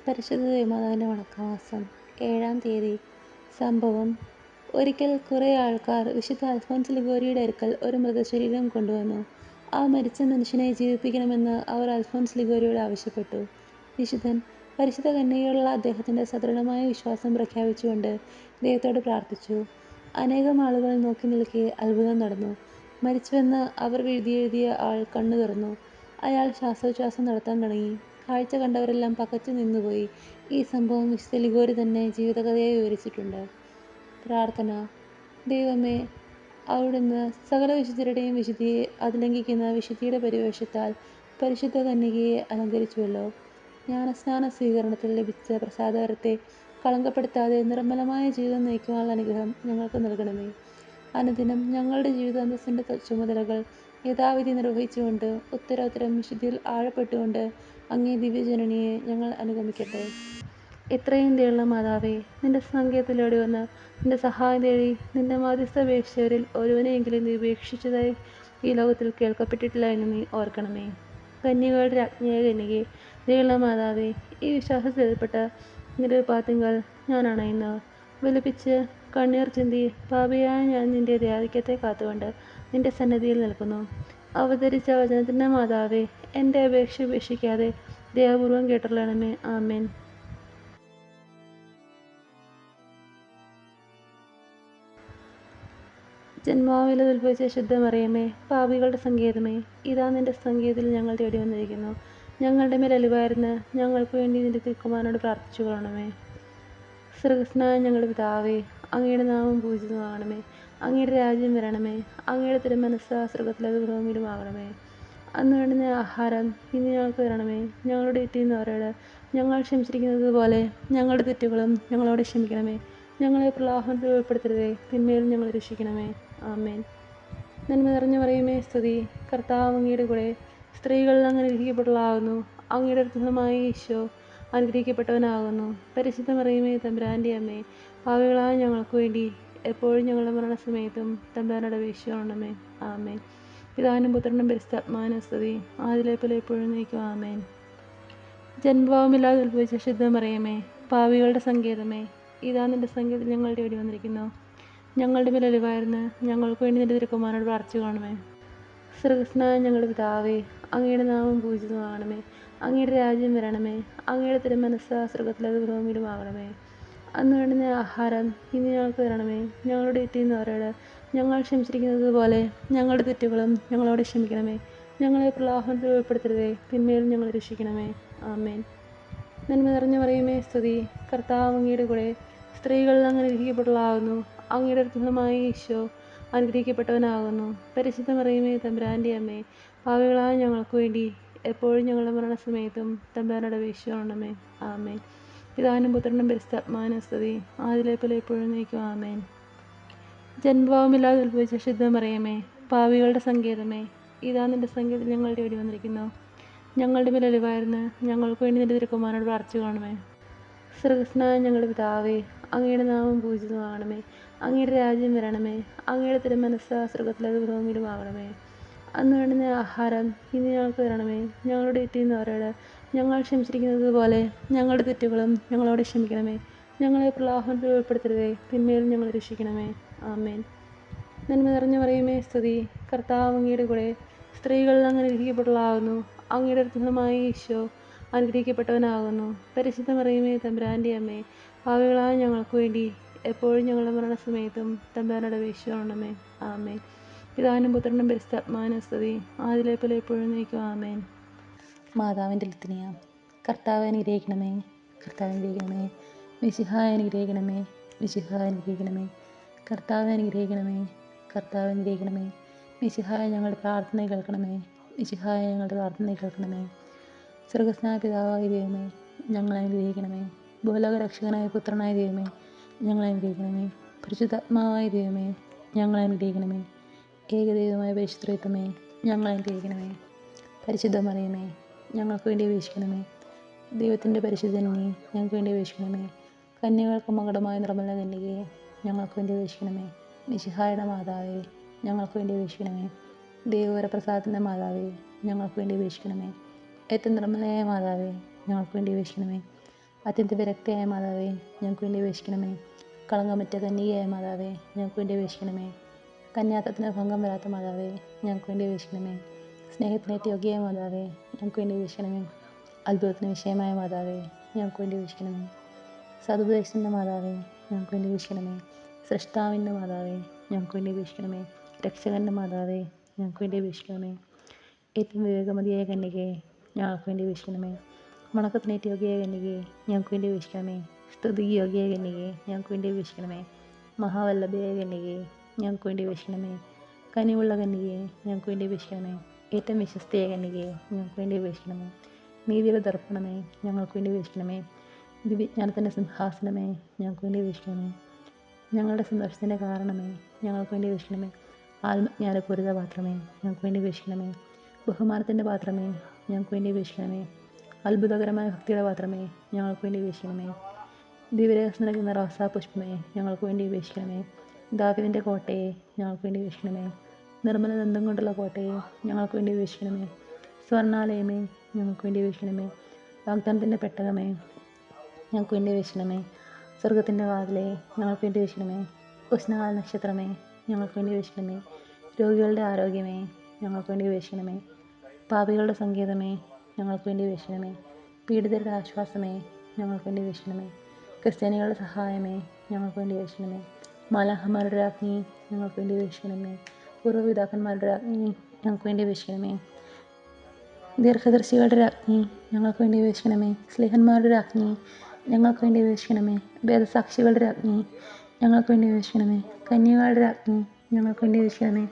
പരിശുദ്ധ ദൈവമാതാവിൻ്റെ വണക്കമാസം 7-ാം തീയതി. സംഭവം: ഒരിക്കൽ കുറേ ആൾക്കാർ വിശുദ്ധ അൽഫോൻസ് ലിഗോരിയുടെ അടുക്കൽ ഒരു മൃതശരീരം കൊണ്ടുവന്നു. ആ മരിച്ച മനുഷ്യനെ ജീവിപ്പിക്കണമെന്ന് അവർ അൽഫോൻസ് ലിഗോരിയോട് ആവശ്യപ്പെട്ടു. വിശുദ്ധൻ പരിശുദ്ധ കന്യകയുള്ള അദ്ദേഹത്തിൻ്റെ സദൃഢമായ വിശ്വാസം പ്രഖ്യാപിച്ചുകൊണ്ട് ദൈവത്തോട് പ്രാർത്ഥിച്ചു. അനേകം ആളുകൾ നോക്കി നിൽക്കെ അത്ഭുതം നടന്നു. മരിച്ചുവെന്ന് അവർ എഴുതിയ ആൾ കണ്ണു തുറന്നു. അയാൾ ശ്വാസോച്ഛ്വാസം നടത്താൻ തുടങ്ങി. കാഴ്ച കണ്ടവരെല്ലാം പകച്ചു നിന്നുപോയി. ഈ സംഭവം വിശുദ്ധ ലിഗോരി തന്നെ ജീവിതകഥയായി വിവരിച്ചിട്ടുണ്ട്. പ്രാർത്ഥന: ദൈവമേ, അവിടുന്ന് സകല വിശുദ്ധരുടെയും വിശുദ്ധിയെ അതിലംഘിക്കുന്ന വിശുദ്ധിയുടെ പരിവേഷത്താൽ പരിശുദ്ധ കന്യകയെ അലങ്കരിച്ചുവല്ലോ. ജ്ഞാനസ്നാന സ്വീകരണത്തിൽ ലഭിച്ച പ്രസാദവരത്തെ കളങ്കപ്പെടുത്താതെ നിർമ്മലമായ ജീവിതം നയിക്കുവാനുള്ള അനുഗ്രഹം ഞങ്ങൾക്ക് നൽകണമേ. അനുദിനം ഞങ്ങളുടെ ജീവിതാന്തസ്സിൻ്റെ ചുമതലകൾ യഥാവിധി നിർവഹിച്ചുകൊണ്ട് ഉത്തരോത്തരം വിശുദ്ധിയിൽ ആഴപ്പെട്ടുകൊണ്ട് അങ്ങേ ദിവ്യജനനിയെ ഞങ്ങൾ അനുഗമിക്കട്ടെ. ഇത്രയും ദയുള്ള മാതാവേ, നിന്റെ സങ്കേതത്തിലോടി വന്ന് നിന്റെ സഹായം തേടി നിന്റെ മാധ്യസ്ഥ അപേക്ഷിച്ചവരിൽ ഒരുവനെയെങ്കിലും നീ ഉപേക്ഷിച്ചതായി ഈ ലോകത്തിൽ കേൾക്കപ്പെട്ടിട്ടില്ല എന്ന് നീ ഓർക്കണമേ. കന്യകകളുടെ രാജ്ഞിയായ കന്യകേ, ദയുള്ള മാതാവേ, ഈ വിശ്വാസത്തിൽപ്പെട്ട നിരുപാധികൾ ഞാൻ അണയുന്നു. വിലപിച്ച് കണ്ണീർ ചിന്തി പാപിയായ ഞാൻ നിന്റെ ദയാധിക്യത്തെ കാത്തുകൊണ്ട് നിന്റെ സന്നിധിയിൽ നിൽക്കുന്നു. അവതരിച്ച വചനത്തിൻ്റെ മാതാവേ, എൻ്റെ അപേക്ഷ ഉപേക്ഷിക്കാതെ ദയാപൂർവം കേട്ടരുളണമേ. ആമേൻ. ജന്മാവിൽ ഉത്ഭവിച്ച ശുദ്ധമറിയമേ, പാപികളുടെ സങ്കേതമേ, ഇതാ നിന്റെ സങ്കേതത്തിൽ ഞങ്ങൾ തേടി വന്നിരിക്കുന്നു. ഞങ്ങളുടെ മേൽ അലിവായിരുന്ന് ഞങ്ങൾക്ക് വേണ്ടി നിന്റെ തിരുക്കുമാരനോട് പ്രാർത്ഥിച്ചു കൊള്ളണമേ. സ്വർഗ്ഗസ്ഥനായ ഞങ്ങളുടെ പിതാവേ, അങ്ങയുടെ നാമം പൂജിതമാകണമേ. അങ്ങയുടെ രാജ്യം വരണമേ. അങ്ങയുടെ തിരുമനസ്സ് സ്വർഗ്ഗത്തിലെ ഭൂമിയിലുമാകണമേ. അന്ന് വേണ്ടുന്ന ആഹാരം ഇന്ന് ഞങ്ങൾക്ക് തരണമേ. ഞങ്ങളുടെ തെറ്റ് ചെയ്യുന്നവരോട് ഞങ്ങൾ ക്ഷമിച്ചിരിക്കുന്നത് പോലെ ഞങ്ങളുടെ തെറ്റുകളും ഞങ്ങളോട് ക്ഷമിക്കണമേ. ഞങ്ങളെ പ്രലോഭനത്തിൽ ഉൾപ്പെടുത്തരുതേ, തിന്മയിൽ ഞങ്ങൾ രക്ഷിക്കണമേ. ആമേൻ. നന്മ നിറഞ്ഞ മറിയമേ, സ്തുതി. കർത്താവ് അങ്ങയുടെ കൂടെ സ്ത്രീകളിൽ അങ്ങ് അനുഗ്രഹിക്കപ്പെട്ടവളാകുന്നു. അങ്ങയുടെ ഉത്ഭവമായ ഈശോ അനുഗ്രഹിക്കപ്പെട്ടവനാകുന്നു. പരിശുദ്ധ മറിയമേ, തമ്പുരാൻ്റെ അമ്മേ, പാപികളായ ഞങ്ങൾക്ക് വേണ്ടി എപ്പോഴും ഞങ്ങളുടെ മരണസമയത്തും തമ്പുരാനോട് അപേക്ഷിച്ചുകൊള്ളണമേ. ആമേൻ. പിതാവിനും പുത്രനും പരിശുദ്ധാത്മാവിനും സ്തുതി, ആദിയിലെ പോലെ എപ്പോഴും എന്നേക്കും. ആമേൻ. ജന്മഭാവമില്ലാതെ ഉത്ഭവിച്ച ശുദ്ധമറിയമേ, പാപികളുടെ സങ്കേതമേ, ഇതാ നിന്റെ സങ്കേതത്തിൽ ഞങ്ങൾ തേടി വന്നിരിക്കുന്നു. ഞങ്ങളുടെ മേൽ അലിവായിരുന്ന് ഞങ്ങൾക്ക് വേണ്ടി നിന്റെ തിരുക്കുമാരനോട് പ്രാർത്ഥിച്ചു കൊള്ളണമേ. സ്വർഗ്ഗസ്ഥനായ ഞങ്ങളുടെ പിതാവേ, അങ്ങയുടെ നാമം പൂജിതമാകണമേ. അങ്ങയുടെ രാജ്യം വരണമേ. അങ്ങയുടെ തിരുമനസ്സ് സ്വർഗ്ഗത്തിലെ ഭൂമിയിലുമാകണമേ. അന്ന് വേണ്ടുന്ന ആഹാരം ഇന്ന് ഞങ്ങൾക്ക് തരണമേ. ഞങ്ങളുടെ തെറ്റ് ചെയ്യുന്നവരോട് ഞങ്ങൾ ക്ഷമിച്ചിരിക്കുന്നത് പോലെ ഞങ്ങളുടെ തെറ്റുകളും ഞങ്ങളോട് ക്ഷമിക്കണമേ. ഞങ്ങളെ പ്രലോഭനത്തിൽ ഉൾപ്പെടുത്തരുതേ, തിന്മയിൽ ഞങ്ങൾ രക്ഷിക്കണമേ. ആമേൻ. നന്മ നിറഞ്ഞ മറിയമേ, സ്തുതി. കർത്താവ് അങ്ങയുടെ കൂടെ സ്ത്രീകളിൽ അങ്ങ് അനുഗ്രഹിക്കപ്പെട്ടവളാകുന്നു. അങ്ങയുടെ ഉത്ഭവമായ ഈശോ അനുഗ്രഹിക്കപ്പെട്ടവനാകുന്നു. പരിശുദ്ധ മറിയമേ, തമ്പുരാൻ്റെ അമ്മേ, പാപികളായ ഞങ്ങൾക്ക് വേണ്ടി എപ്പോഴും ഞങ്ങളുടെ മരണസമയത്തും തമ്പുരാനോട് അപേക്ഷിച്ചുകൊള്ളണമേ. ആമേൻ. പിതാവിനും പുത്രനും പരിശുദ്ധാത്മാവിനും സ്തുതി, ആദിയിലെ പോലെ എപ്പോഴും എന്നേക്കും. ആമേൻ. ജന്മഭാവമില്ലാതെ ഉത്ഭവിച്ച ശുദ്ധമറിയമേ, പാപികളുടെ സങ്കേതമേ, ഇതാ നിന്റെ സങ്കേതത്തിൽ ഞങ്ങൾ തേടി വന്നിരിക്കുന്നു. ഞങ്ങളുടെ മേൽ അലിവായിരുന്ന് ഞങ്ങൾക്ക് വേണ്ടി നിന്റെ തിരുക്കുമാരനോട് പ്രാർത്ഥിച്ചു കൊള്ളണമേ. സ്വർഗ്ഗസ്ഥനായ ഞങ്ങളുടെ പിതാവേ, അങ്ങയുടെ നാമം പൂജിതമാകണമേ. അങ്ങയുടെ രാജ്യം വരണമേ. അങ്ങയുടെ തിരുമനസ്സ് സ്വർഗ്ഗത്തിലെ ഭൂമിയിലുമാകണമേ. അന്ന് വേണ്ടുന്ന ആഹാരം ഇന്ന് ഞങ്ങൾക്ക് തരണമേ. ഞങ്ങളുടെ തെറ്റ് ചെയ്യുന്നവരോട് ഞങ്ങൾ ക്ഷമിച്ചിരിക്കുന്നത് പോലെ ഞങ്ങളുടെ തെറ്റുകളും ഞങ്ങളോട് ക്ഷമിക്കണമേ. ഞങ്ങളെ പ്രലോഭനത്തിൽ ഉൾപ്പെടുത്തരുതേ, തിന്മയിൽ ഞങ്ങൾ രക്ഷിക്കണമേ. ആമേൻ. നന്മ നിറഞ്ഞ മറിയമേ, സ്തുതി. കർത്താവ് അങ്ങയുടെ കൂടെ സ്ത്രീകളിൽ അങ്ങ് അനുഗ്രഹിക്കപ്പെട്ടവളാകുന്നു. അങ്ങയുടെ ഉത്ഭവമായ ഈശോ അനുഗ്രഹിക്കപ്പെട്ടവനാകുന്നു. പരിശുദ്ധ മറിയമേ, തമ്പുരാൻ്റെ അമ്മേ, പാപികളായ ഞങ്ങൾക്ക് വേണ്ടി എപ്പോഴും ഞങ്ങളുടെ മരണസമയത്തും തമ്പുരാനോട് അപേക്ഷിച്ചുകൊള്ളണമേ. ആമേൻ. പിതാവിനും പുത്രനും പരിശുദ്ധാത്മാവിനും സ്തുതി, ആദിയിലെ പോലെ എപ്പോഴും എന്നേക്കും. ആമേൻ. മാതാവിൻ്റെ ലിത്തനിയ. കർത്താവെ അനുഗ്രഹിക്കണമേ. കർത്താവെ അനുഗ്രഹിക്കണമേ. മിശിഹായെ അനുഗ്രഹിക്കണമേ. മിശിഹായെ അനുഗ്രഹിക്കണമേ. കർത്താവെ അനുഗ്രഹിക്കണമേ. കർത്താവെ അനുഗ്രഹിക്കണമേ. മിശിഹായെ ഞങ്ങളുടെ പ്രാർത്ഥന കേൾക്കണമേ. മിശിഹായെ ഞങ്ങളുടെ പ്രാർത്ഥന കേൾക്കണമേ. സ്വർഗ്ഗസ്ഥനായ പിതാവായ ദൈവമേ, ഞങ്ങളെ അനുഗ്രഹിക്കണമേ. ഭൂലോക രക്ഷകനായ പുത്രനായ ദൈവമേ, ഞങ്ങളെ അനുഗ്രഹിക്കണമേ. പരിശുദ്ധാത്മാവായ ദൈവമേ, ഞങ്ങളെ അനുഗ്രഹിക്കണമേ. ഏകദൈവമായ പരിശുദ്ധത്വമേ, ഞങ്ങളെ അനുഗ്രഹിക്കണമേ. പരിശുദ്ധ മറിയമേ, ഞങ്ങൾക്ക് വേണ്ടി അപേക്ഷിക്കണമേ. ദൈവത്തിൻ്റെ പരിശുദ്ധനെ ഞങ്ങൾക്ക് വേണ്ടി അപേക്ഷിക്കണമേ. കന്യകൾക്ക് മകുടമായ നിർമ്മല കന്യകയെ ഞങ്ങൾക്ക് വേണ്ടി അപേക്ഷിക്കണമേ. മിശിഹായുടെ മാതാവേ, ഞങ്ങൾക്ക് വേണ്ടി അപേക്ഷിക്കണമേ. ദൈവവരപ്രസാദത്തിൻ്റെ മാതാവേ, ഞങ്ങൾക്ക് വേണ്ടി അപേക്ഷിക്കണമേ. ഏറ്റവും നിർമ്മലയായ മാതാവേ, ഞങ്ങൾക്ക് വേണ്ടി അപേക്ഷിക്കണമേ. അത്യന്ത വിരക്തിയായ മാതാവേ, ഞങ്ങൾക്ക് വേണ്ടി അപേക്ഷിക്കണമേ. കളങ്കമറ്റ കന്യകയായ മാതാവേ, ഞങ്ങൾക്ക് വേണ്ടി അപേക്ഷിക്കണമേ. കന്യാത്വത്തിന് ഭംഗം വരാത്ത മാതാവേ, ഞങ്ങൾക്ക് വേണ്ടി അപേക്ഷിക്കണമേ. സ്നേഹത്തിനേറ്റ യോഗ്യയായ മാതാവേ, ഞങ്ങൾക്ക് വേണ്ടി അപേക്ഷിക്കണമേ. അത്ഭുതത്തിന് വിഷയമായ മാതാവേ, ഞങ്ങൾക്ക് വേണ്ടി അപേക്ഷിക്കണമേ. സതുപദേശത്തിൻ്റെ മാതാവേ, ഞങ്ങൾക്ക് വേണ്ടി അപേക്ഷിക്കണമേ. സൃഷ്ടാവിൻ്റെ മാതാവേ, ഞങ്ങൾക്ക് വേണ്ടി അപേക്ഷിക്കണമേ. രക്ഷകൻ്റെ മാതാവേ, ഞങ്ങൾക്ക് വേണ്ടി അപേക്ഷിക്കണമേ. ഏറ്റവും വിവേകമതിയായ കന്യകയെ, ഞങ്ങൾക്ക് വേണ്ടി അപേക്ഷിക്കണമേ. വണക്കത്തിനേറ്റ യോഗ്യയായ കന്യകയെ, ഞങ്ങൾക്ക് വേണ്ടി അപേക്ഷിക്കണമേ. സ്തുതിക്ക് യോഗ്യയായ കന്യകയെ, ഞങ്ങൾക്ക് വേണ്ടി അപേക്ഷിക്കണമേ. മഹാവല്ലഭയായ കന്യകയെ, ഞങ്ങൾക്ക് വേണ്ടി അപേക്ഷിക്കണമേ. കനിവുള്ള കന്യകയെ, ഞങ്ങൾക്ക് വേണ്ടി അപേക്ഷിക്കണമേ. ഏറ്റവും വിശ്വസ്തയായ കന്യകയെ, ഞങ്ങൾക്ക് വേണ്ടി അപേക്ഷിക്കണമേ. നീതിയുടെ ദർപ്പണമേ, ഞങ്ങൾക്ക് വേണ്ടി അപേക്ഷിക്കണമേ. ദിവ്യജ്ഞാനത്തിൻ്റെ സിംഹാസനമേ, ഞങ്ങൾക്ക് വേണ്ടി അപേക്ഷിക്കണമേ. ഞങ്ങളുടെ സന്തോഷത്തിൻ്റെ കാരണമേ, ഞങ്ങൾക്ക് വേണ്ടി അപേക്ഷിക്കണമേ. ആത്മജ്ഞാനപൂരിത പാത്രമേ, ഞങ്ങൾക്ക് വേണ്ടി അപേക്ഷിക്കണമേ. ബഹുമാനത്തിൻ്റെ പാത്രമേ, ഞങ്ങൾക്ക് വേണ്ടി അപേക്ഷിക്കണമേ. അത്ഭുതകരമായ ഭക്തിയുടെ പാത്രമേ, ഞങ്ങൾക്ക് വേണ്ടി അപേക്ഷിക്കണമേ. ദിവ്യരഹസ്യം നിറയ്ക്കുന്ന റോസാപുഷ്പമേ, ഞങ്ങൾക്ക് വേണ്ടി അപേക്ഷിക്കണമേ. ദാവീദിൻ്റെ കോട്ടയെ, ഞങ്ങൾക്ക് വേണ്ടി അപേക്ഷിക്കണമേ. നിർമ്മല ദന്തം കൊണ്ടുള്ള കോട്ടയെ, ഞങ്ങൾക്ക് വേണ്ടി അപേക്ഷിക്കണമേ. സ്വർണ്ണാലയമേ, ഞങ്ങൾക്ക് വേണ്ടി അപേക്ഷിക്കണമേ. വാഗ്ദാനത്തിൻ്റെ പെട്ടകമേ, ഞങ്ങൾക്ക് വേണ്ടി അപേക്ഷിക്കണമേ. സ്വർഗത്തിൻ്റെ വാതിലേ, ഞങ്ങൾക്ക് വേണ്ടി അപേക്ഷിക്കണമേ. ഉഷ്ണകാല നക്ഷത്രമേ, ഞങ്ങൾക്ക് വേണ്ടി അപേക്ഷിക്കണമേ. രോഗികളുടെ ആരോഗ്യമേ, ഞങ്ങൾക്ക് വേണ്ടി അപേക്ഷിക്കണമേ. പാപികളുടെ സങ്കേതമേ, ഞങ്ങൾക്ക് വേണ്ടി അപേക്ഷിക്കണമേ. പീഡിതരുടെ ആശ്വാസമേ, ഞങ്ങൾക്ക് വേണ്ടി അപേക്ഷിക്കണമേ. ക്രിസ്ത്യാനികളുടെ സഹായമേ, ഞങ്ങൾക്ക് വേണ്ടി അപേക്ഷിക്കണമേ. മാലാഖമാരുടെ രാജ്ഞി, ഞങ്ങൾക്ക് വേണ്ടി അപേക്ഷിക്കണമേ. പൂർവ്വപിതാക്കന്മാരുടെ രാജ്ഞി, ഞങ്ങൾക്ക് വേണ്ടി അപേക്ഷിക്കണമേ. ദീർഘദർശികളുടെ രാജ്ഞി, ഞങ്ങൾക്ക് വേണ്ടി അപേക്ഷിക്കണമേ. സ്ലേഹന്മാരുടെ രാജ്ഞി, ഞങ്ങൾക്ക് വേണ്ടി അപേക്ഷിക്കണമേ. വേദസാക്ഷികളുടെ രാജ്ഞി, ഞങ്ങൾക്ക് വേണ്ടി അപേക്ഷിക്കണമേ. കന്യകളുടെ രാജ്ഞി, ഞങ്ങൾക്ക് വേണ്ടി അപേക്ഷിക്കണമേ.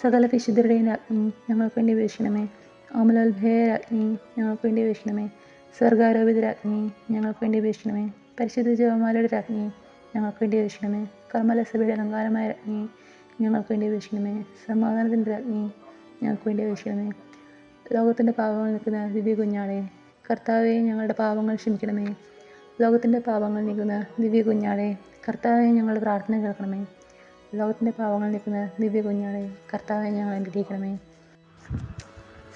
സകല വിശുദ്ധരുടെയും രാജ്ഞി, ഞങ്ങൾക്ക് വേണ്ടി അപേക്ഷിക്കണമേ. അമലോത്ഭയ രാജ്ഞി, ഞങ്ങൾക്ക് വേണ്ടി അപേക്ഷിക്കണമേ. സ്വർഗാരോപിത രാജ്ഞി, ഞങ്ങൾക്ക് വേണ്ടി അപേക്ഷിക്കണമേ. പരിശുദ്ധ ജപമാലയുടെ രാജ്ഞി, ഞങ്ങൾക്ക് വേണ്ടി അപേക്ഷിക്കണമേ. കർമ്മലസഭയുടെ അലങ്കാരമായ രാജ്ഞി, ഞങ്ങൾക്ക് വേണ്ടി അപേക്ഷിക്കണമേ. സമാധാനത്തിൻ്റെ രാജ്ഞി, ഞങ്ങൾക്ക് വേണ്ടി അപേക്ഷിക്കണമേ. ലോകത്തിൻ്റെ പാപങ്ങൾ നീക്കുന്ന ദിവ്യ കുഞ്ഞാളെ, കർത്താവെ ഞങ്ങളുടെ പാപങ്ങൾ ക്ഷമിക്കണമേ. ലോകത്തിൻ്റെ പാപങ്ങൾ നീക്കുന്ന ദിവ്യ കുഞ്ഞാളെ, കർത്താവെ ഞങ്ങളുടെ പ്രാർത്ഥന കേൾക്കണമേ. ലോകത്തിൻ്റെ പാപങ്ങൾ നീക്കുന്ന ദിവ്യ കുഞ്ഞാളെ, കർത്താവെ ഞങ്ങൾ അനുഗ്രഹിക്കണമേ.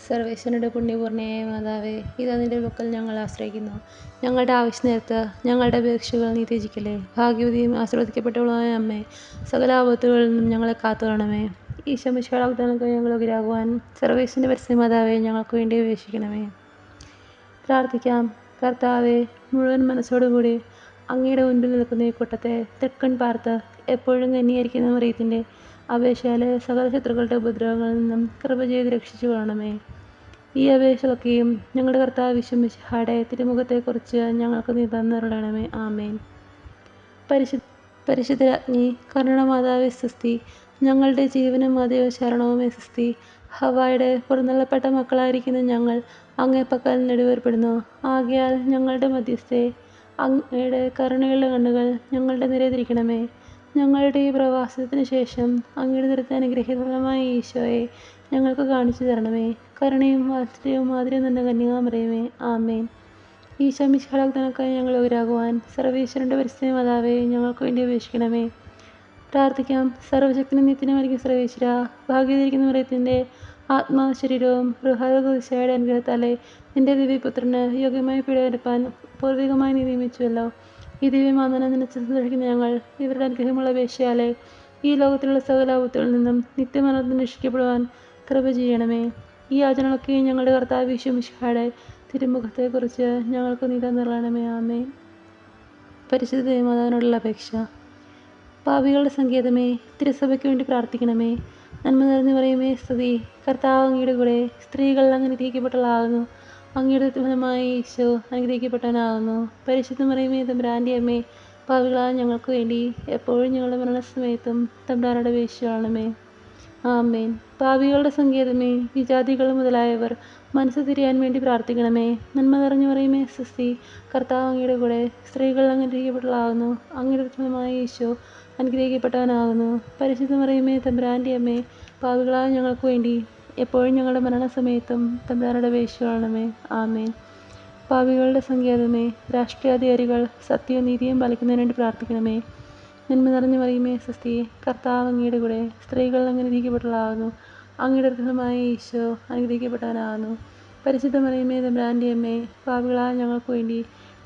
സർവേശ്വരനുടെ പുണ്യപൂർണ്ണയായ മാതാവേ, ഇതാ നിന്റെ പക്കൽ ഞങ്ങൾ ആശ്രയിക്കുന്നു. ഞങ്ങളുടെ ആവശ്യ നേരത്ത് ഞങ്ങളുടെ അപേക്ഷകൾ നീ ത്യജിക്കലേ. ഭാഗ്യവതിയും ആശീർവദിക്കപ്പെട്ടവളുമായ അമ്മേ, സകല ആപത്തുകളിൽ നിന്നും ഞങ്ങളെ കാത്തുകൊള്ളണമേ. ഈശോ മിശിഹായുടെ വാഗ്ദാനങ്ങൾക്ക് ഞങ്ങൾ യോഗ്യരാകുവാൻ സർവേശ്വരൻ്റെ പരിശുദ്ധ മാതാവേ, ഞങ്ങൾക്ക് വേണ്ടി അപേക്ഷിക്കണമേ. പ്രാർത്ഥിക്കാം. കർത്താവെ, മുഴുവൻ മനസ്സോടുകൂടി അങ്ങയുടെ മുൻപിൽ നിൽക്കുന്ന ഈ കൂട്ടത്തെ തെക്കൺ പാർത്ത് എപ്പോഴും കന്യകരിക്കുന്ന മറിയത്തിൻ്റെ അപേക്ഷയാലെ സകല ശത്രുക്കളുടെ ഉപദ്രവങ്ങളിൽ നിന്നും കൃപ ചെയ്ത് രക്ഷിച്ചു കൊള്ളണമേ. ഈ അപേക്ഷകളൊക്കെയും ഞങ്ങളുടെ കർത്താവ് ഈശോ മിശിഹായുടെ തിരുമുഖത്തെക്കുറിച്ച് ഞങ്ങൾക്ക് നീ തന്നരുളണമേ. ആമേൻ. പരിശുദ്ധ രാജ്ഞി, കരുണാമാതാവേ സ്തുതി. ഞങ്ങളുടെ ജീവനും അതയോ ശരണവുമേ സ്തുതി. ഹവ്വായുടെ പുറന്തള്ളപ്പെട്ട മക്കളായിരിക്കുന്ന ഞങ്ങൾ അങ്ങേ പക്കൽ നെടുവേർപ്പെടുന്നു. ആകയാൽ ഞങ്ങളുടെ മധ്യസ്ഥെ അങ്ങയുടെ കരുണയുള്ള കണ്ണുകൾ ഞങ്ങളുടെ നേരെ തിരിക്കണമേ. ഞങ്ങളുടെ ഈ പ്രവാസത്തിന് ശേഷം അങ്ങയുടെ നിരത്തെ അനുഗ്രഹീതമായ ഈശോയെ ഞങ്ങൾക്ക് കാണിച്ചു തരണമേ. കരുണയും വാത്സല്യവും മാതിരിയും തന്നെ കന്യകാമറിയമേ. ആമേൻ. ഈശോ മിശിഹായുടെ വാഗ്ദാനങ്ങൾക്കായി ഞങ്ങൾ യോഗ്യരാകുവാൻ സർവേശ്വരൻ്റെ പരിശുദ്ധ മാതാവേ, ഞങ്ങൾക്ക് വേണ്ടി അപേക്ഷിക്കണമേ. പ്രാർത്ഥിക്കാം. സർവ്വശക്തനും നിത്യനുമായിരിക്കും സർവേശ്വര, ഭാഗ്യവതിയിരിക്കുന്ന മറിയത്തിൻ്റെ ആത്മാവ് ശരീരവും റുഹായുടെ അനുഗ്രഹത്താലെ നിന്റെ ദിവ്യപുത്രന് യോഗ്യമായ പീഡയെടുപ്പാൻ പൂർവികമായി നീ നിയമിച്ചുവല്ലോ. ഈ ദിവ്യമാതാവിനെ നിനച്ച് സന്തോഷിക്കുന്ന ഞങ്ങൾ ഇവരുടെ അനുഗ്രഹമുള്ള അപേക്ഷയാലെ ഈ ലോകത്തിലുള്ള സകല ആപത്തുകളിൽ നിന്നും നിത്യമരണത്തിന് രക്ഷിക്കപ്പെടുവാൻ കൃപ ചെയ്യണമേ. ഈ യാചനകളൊക്കെ ഞങ്ങളുടെ കർത്താവ് ഈശോ മിശിഹായുടെ തിരുമുഖത്തെക്കുറിച്ച് ഞങ്ങൾക്ക് നീ തന്നരുളണമേ. ആമേൻ. പരിശുദ്ധ ദേവമാതാവിനോടുള്ള അപേക്ഷ. പാപികളുടെ സങ്കേതമേ, തിരുസഭയ്ക്ക് വേണ്ടി പ്രാർത്ഥിക്കണമേ. നന്മ നിറഞ്ഞു പറയുമേ സ്തുതി. കർത്താവ് അങ്ങയുടെ കൂടെ, സ്ത്രീകൾ അങ്ങ് അനുഗ്രഹിക്കപ്പെട്ടവളാകുന്നു. അങ്ങയുടെ ഫലമായ ഈശോ അനുഗ്രഹിക്കപ്പെട്ടവനാകുന്നു. പരിശുദ്ധ മറിയമേ, തമ്പുരാൻ്റെ അമ്മേ, പാപികളായ ഞങ്ങൾക്ക് വേണ്ടി എപ്പോഴും ഞങ്ങളുടെ മരണസമയത്തും തമ്പുരാനോട് അപേക്ഷിച്ചുകൊള്ളണമേ. ആമേൻ. പാപികളുടെ സങ്കേതമേ, വിജാതികൾ മുതലായവർ മനസ്സ് തിരിയാൻ വേണ്ടി പ്രാർത്ഥിക്കണമേ. നന്മ നിറഞ്ഞു പറയുമേ സ്തുതി. കർത്താവ് അങ്ങയുടെ കൂടെ, സ്ത്രീകൾ അങ്ങ് അനുഗ്രഹിക്കപ്പെട്ടവളാകുന്നു. അങ്ങയുടെ ഫലമായ ഈശോ അനുഗ്രഹിക്കപ്പെട്ടവനാകുന്നു. പരിശുദ്ധ മറിയമേ, തമ്പുരാൻ്റെ അമ്മേ, പാപികളായ ഞങ്ങൾക്ക് വേണ്ടി എപ്പോഴും ഞങ്ങളുടെ മരണസമയത്തും തമ്പുരാനോട് അപേക്ഷിച്ചുകൊള്ളണമേ. ആമേൻ. പാപികളുടെ സങ്കേതമേ, രാഷ്ട്രീയാധികാരികൾ സത്യവും നീതിയും പാലിക്കുന്നതിന് വേണ്ടി പ്രാർത്ഥിക്കണമേ. നന്മ നിറഞ്ഞു പറയുമേ സ്തുതി. കർത്താവ് അങ്ങയുടെ കൂടെ, സ്ത്രീകൾ അങ്ങ് അനുഗ്രഹിക്കപ്പെട്ടവളാകുന്നു. അങ്ങയുടെ ഫലമായ ഈശോ അനുഗ്രഹിക്കപ്പെട്ടവനാകുന്നു. പരിശുദ്ധ മറിയമേ, തമ്പുരാൻ്റെ അമ്മേ, പാപികളായ ഞങ്ങൾക്ക് വേണ്ടി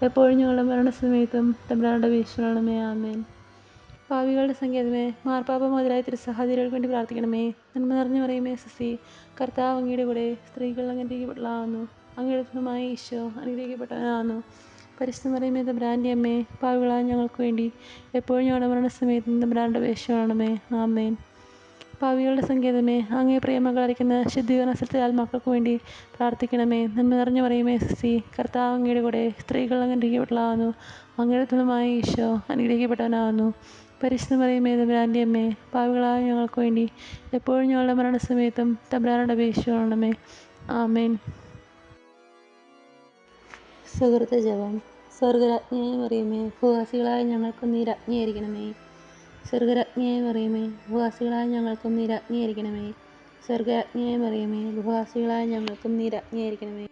എപ്പോഴും ഞങ്ങളുടെ മരണസമയത്തും തമ്പുരാനോട് അപേക്ഷിക്കണമേ. ആമേൻ. പാപികളുടെ സങ്കേതമേ, മാർപ്പാപ്പ മുതലായ തിരുസഹോദരികൾക്ക് വേണ്ടി പ്രാർത്ഥിക്കണമേ. നന്മ നിറഞ്ഞു മറിയമേ, സുസ്തി, കർത്താവ് അങ്ങയുടെ കൂടെ സ്ത്രീകൾ അനുഗ്രഹിക്കപ്പെട്ടവളാകുന്നു. അങ്ങയുടെ ഉദരമായ ഈശോ അനുഗ്രഹിക്കപ്പെട്ടവനാകുന്നു. പരിശുദ്ധ മറിയമേ, തമ്പുരാൻ്റെ അമ്മേ, പാപികളായ ഞങ്ങൾക്ക് വേണ്ടി എപ്പോഴും ഞങ്ങളുടെ മരണസമയത്തും തമ്പുരാനോട് അപേക്ഷിക്കണമേ. ആമേൻ. പാപികളുടെ സങ്കേതമേ, അങ്ങേ പ്രിയമകളായിരിക്കുന്ന ശുദ്ധീകരണ സ്ഥലത്തെ ആത്മാക്കൾക്ക് വേണ്ടി പ്രാർത്ഥിക്കണമേ. നന്മ നിറഞ്ഞു മറിയമേ, സുസ്തി, കർത്താവ് അങ്ങയുടെ കൂടെ സ്ത്രീകൾ അനുഗ്രഹിക്കപ്പെട്ടവളാകുന്നു. അങ്ങയുടെ ഉദരമായ ഈശോ അനുഗ്രഹിക്കപ്പെട്ടവനാകുന്നു. പരിശുദ്ധ മറിയമേ, തമ്പുരാൻ്റെ അമ്മേ, പാപികളായ ഞങ്ങൾക്ക് വേണ്ടി എപ്പോഴും ഞങ്ങളുടെ മരണസമയത്തും തമ്പുരാനോട് അപേക്ഷിക്കണമേ. ആമേൻ. സുഹൃത ജപം. സ്വർഗരാജ്ഞിയായ മറിയമേ, ഭൂവാസികളായ ഞങ്ങൾക്കും നീ രാജ്ഞിയായിരിക്കണമേ. സ്വർഗരാജ്ഞിയായ മറിയമേ, ഭൂവാസികളായ ഞങ്ങൾക്കും നീ രാജ്ഞിയായിരിക്കണമേ. സ്വർഗരാജ്ഞിയായ മറിയമേ, ഭൂവാസികളായ ഞങ്ങൾക്കും നീ രാജ്ഞിയായിരിക്കണമേ.